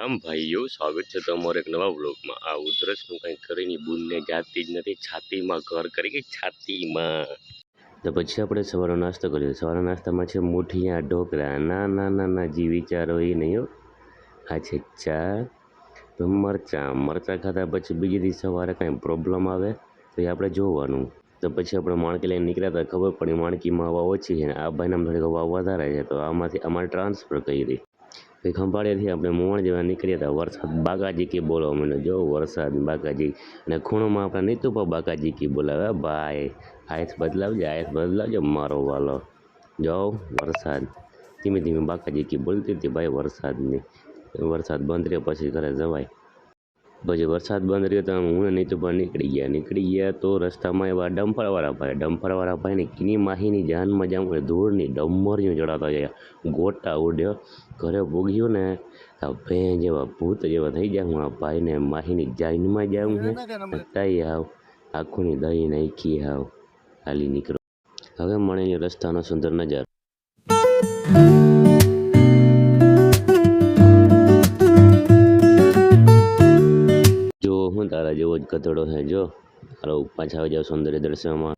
રામ ભાઈઓ, સ્વાગત છે તમારો એક નવા વ્લોગમાં। આ ઉધરસનું કંઈ કરીને બૂનને જાતી જ નથી, છાતીમાં ઘર કરી ગઈ છાતીમાં। તો પછી આપણે સવારનો નાસ્તો કર્યો। સવારના નાસ્તામાં છે મુઠિયા ઢોકળા। ના ના ના ના જી વિચારો એ નહીં હો, આ છે ચા મરચાં ખાધા પછી બીજી દી સવારે કાંઈ પ્રોબ્લેમ આવે તો એ આપણે જોવાનું। તો પછી આપણે માણકી લઈને નીકળ્યા હતા, ખબર પડી માણકીમાં હવા ઓછી છે ને આ ભાઈનામાં થોડીક હવા વધારે છે, તો આમાંથી અમારે ટ્રાન્સફર કરી। પછી ખંભાળિયાથી આપણે મોવણ જેવા નીકળ્યા હતા। વરસાદ બાકાજી કી બોલવા માંડ્યો, જો વરસાદ બાકાજી, અને ખૂણોમાં આપણે નીતુપા બાકાજી કી બોલાવે। ભાઈ આયસ બદલાવજો મારો વાલો। જો વરસાદ ધીમે ધીમે બાકાજી કી બોલતી હતી ભાઈ વરસાદની। વરસાદ બંધ રહ્યો પછી ઘરે જવાય। પછી વરસાદ બંધ રહ્યો તો હું નીતુપા નીકળી ગયા તો રસ્તામાં એવા ડમ્ફરવાળા ભાઈને કિની માહીની જાનમાં જામ ધૂળની ડમરીઓ ચડાવતા ગયા, ગોટા ઉડ્યો। ઘરે પૂગ્યો ને ભેં જેવા ભૂત જેવા થઈ જાય। હું આ ભાઈને માહીની જાનમાં જાઉં છે તઈ આવ આંખોની દહીં નાખી આવ હાલી નીકળો। હવે મળે રસ્તાનો સુંદર નજારો। જો હું તારા જેવો જ ગધેડો છે, જો તારો પાછા આવી જાવ સૌંદર્ય દર્શનમાં।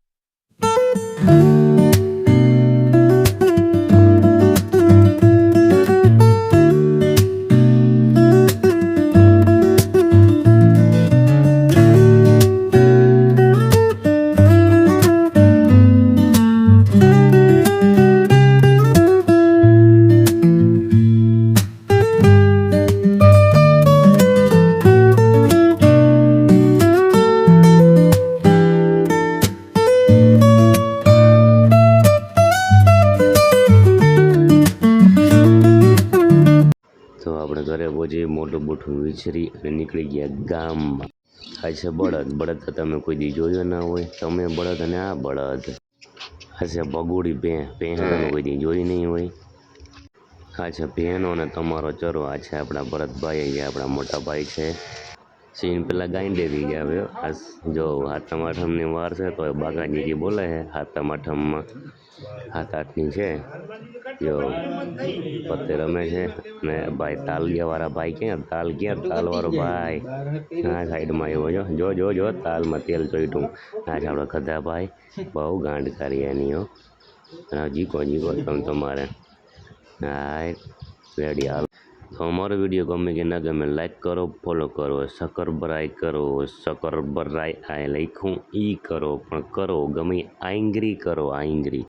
તો આપણે ઘરે પહોંચી મોટું બૂઠું વિચરી અને નીકળી ગયા ગામમાં। આ છે બળદ તો તમે કોઈ દી જોયો ના હોય, તમે બળદ અને આ બળદ। આ છે ભગુડી ભેં તમે કોઈ દી જોઈ નહીં હોય। આ છે ભેંનો અને તમારો ચરો। આ છે આપણા ભરતભાઈ, જે આપણા મોટા ભાઈ છે। સીન પેલા ગાંડે થઈ ગયા। આ જો હાથમ આઠમની વાર છે તો બાકાજીજી બોલે છે। હાથમ આઠમમાં 7-8ની છે, જો પત્તે રમે છે ને ભાઈ તાલિયાવાળા ભાઈ ક્યાં તાલવાળો ભાઈ આ સાઈડમાં આવ્યો, જો તાલમાં તેલ ચોઈટું। આ છે આપણા ખધા ભાઈ, બહુ ગાંડ કરી એની હો। જીકો તમે તમારે હા રેડી હાલ। તો અમારો વિડીયો ગમે કે ના ગમે લાઈક કરો, ફોલો કરો, સકરબરાઈ કરો, સકરબરાઈ આ લખ્યું ઈ કરો, પણ કરો ગમે આંગરી કરો આંગરી।